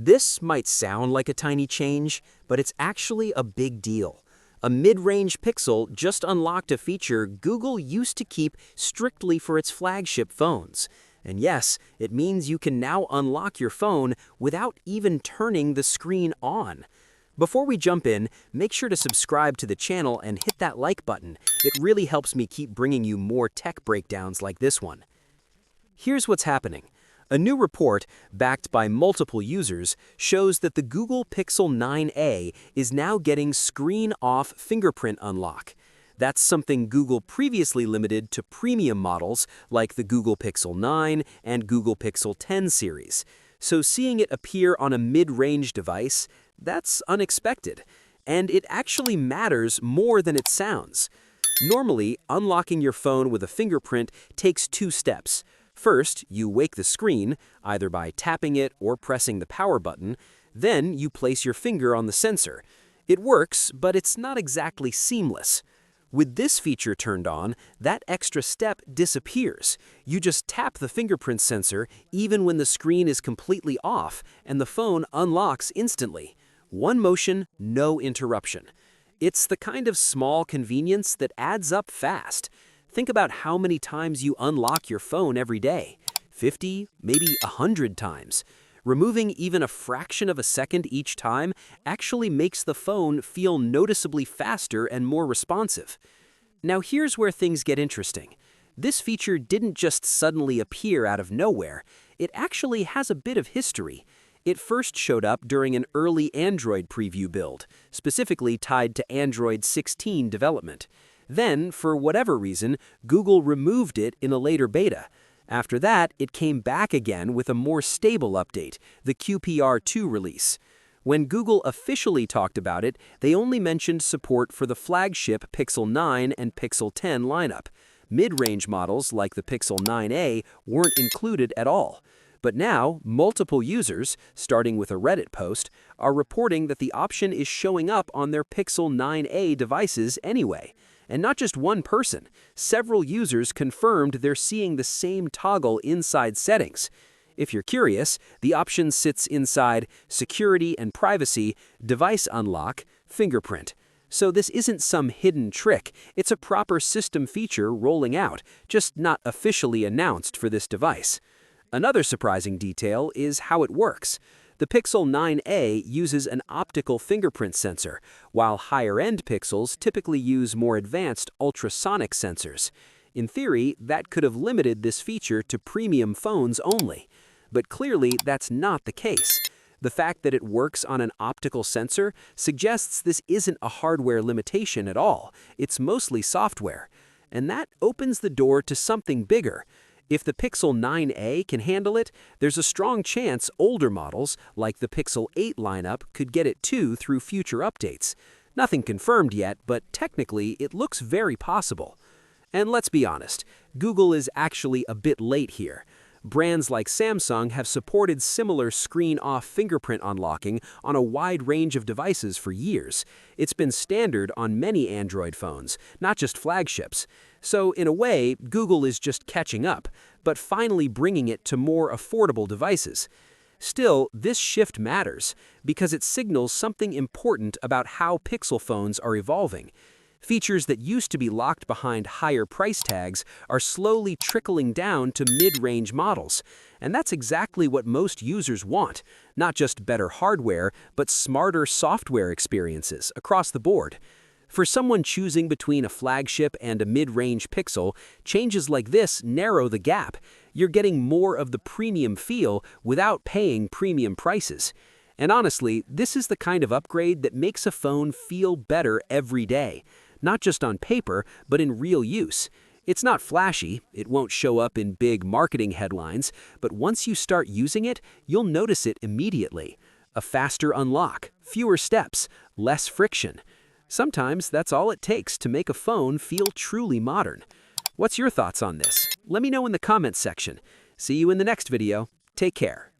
This might sound like a tiny change, but it's actually a big deal. A mid-range Pixel just unlocked a feature Google used to keep strictly for its flagship phones. And yes, it means you can now unlock your phone without even turning the screen on. Before we jump in, make sure to subscribe to the channel and hit that like button. It really helps me keep bringing you more tech breakdowns like this one. Here's what's happening. A new report, backed by multiple users, shows that the Google Pixel 9a is now getting screen-off fingerprint unlock. That's something Google previously limited to premium models like the Google Pixel 9 and Google Pixel 10 series. So seeing it appear on a mid-range device, that's unexpected. And it actually matters more than it sounds. Normally, unlocking your phone with a fingerprint takes two steps. First, you wake the screen, either by tapping it or pressing the power button. Then you place your finger on the sensor. It works, but it's not exactly seamless. With this feature turned on, that extra step disappears. You just tap the fingerprint sensor even when the screen is completely off, and the phone unlocks instantly. One motion, no interruption. It's the kind of small convenience that adds up fast. Think about how many times you unlock your phone every day. 50, maybe 100 times. Removing even a fraction of a second each time actually makes the phone feel noticeably faster and more responsive. Now here's where things get interesting. This feature didn't just suddenly appear out of nowhere. It actually has a bit of history. It first showed up during an early Android preview build, specifically tied to Android 16 development. Then, for whatever reason, Google removed it in a later beta. After that, it came back again with a more stable update, the QPR2 release. When Google officially talked about it, they only mentioned support for the flagship Pixel 9 and Pixel 10 lineup. Mid-range models like the Pixel 9a weren't included at all. But now, multiple users, starting with a Reddit post, are reporting that the option is showing up on their Pixel 9a devices anyway. And not just one person. Several users confirmed they're seeing the same toggle inside settings. If you're curious, the option sits inside Security and Privacy, Device Unlock, Fingerprint. So this isn't some hidden trick. It's a proper system feature rolling out, just not officially announced for this device. Another surprising detail is how it works. The Pixel 9a uses an optical fingerprint sensor, while higher-end Pixels typically use more advanced ultrasonic sensors. In theory, that could have limited this feature to premium phones only. But clearly, that's not the case. The fact that it works on an optical sensor suggests this isn't a hardware limitation at all. It's mostly software. And that opens the door to something bigger. If the Pixel 9a can handle it, there's a strong chance older models, like the Pixel 8 lineup, could get it too through future updates. Nothing confirmed yet, but technically it looks very possible. And let's be honest, Google is actually a bit late here. Brands like Samsung have supported similar screen-off fingerprint unlocking on a wide range of devices for years. It's been standard on many Android phones, not just flagships. So in a way, Google is just catching up, but finally bringing it to more affordable devices. Still, this shift matters because it signals something important about how Pixel phones are evolving. Features that used to be locked behind higher price tags are slowly trickling down to mid-range models. And that's exactly what most users want, not just better hardware, but smarter software experiences across the board. For someone choosing between a flagship and a mid-range Pixel, changes like this narrow the gap. You're getting more of the premium feel without paying premium prices. And honestly, this is the kind of upgrade that makes a phone feel better every day. Not just on paper, but in real use. It's not flashy, it won't show up in big marketing headlines, but once you start using it, you'll notice it immediately. A faster unlock, fewer steps, less friction. Sometimes that's all it takes to make a phone feel truly modern. What's your thoughts on this? Let me know in the comments section. See you in the next video. Take care.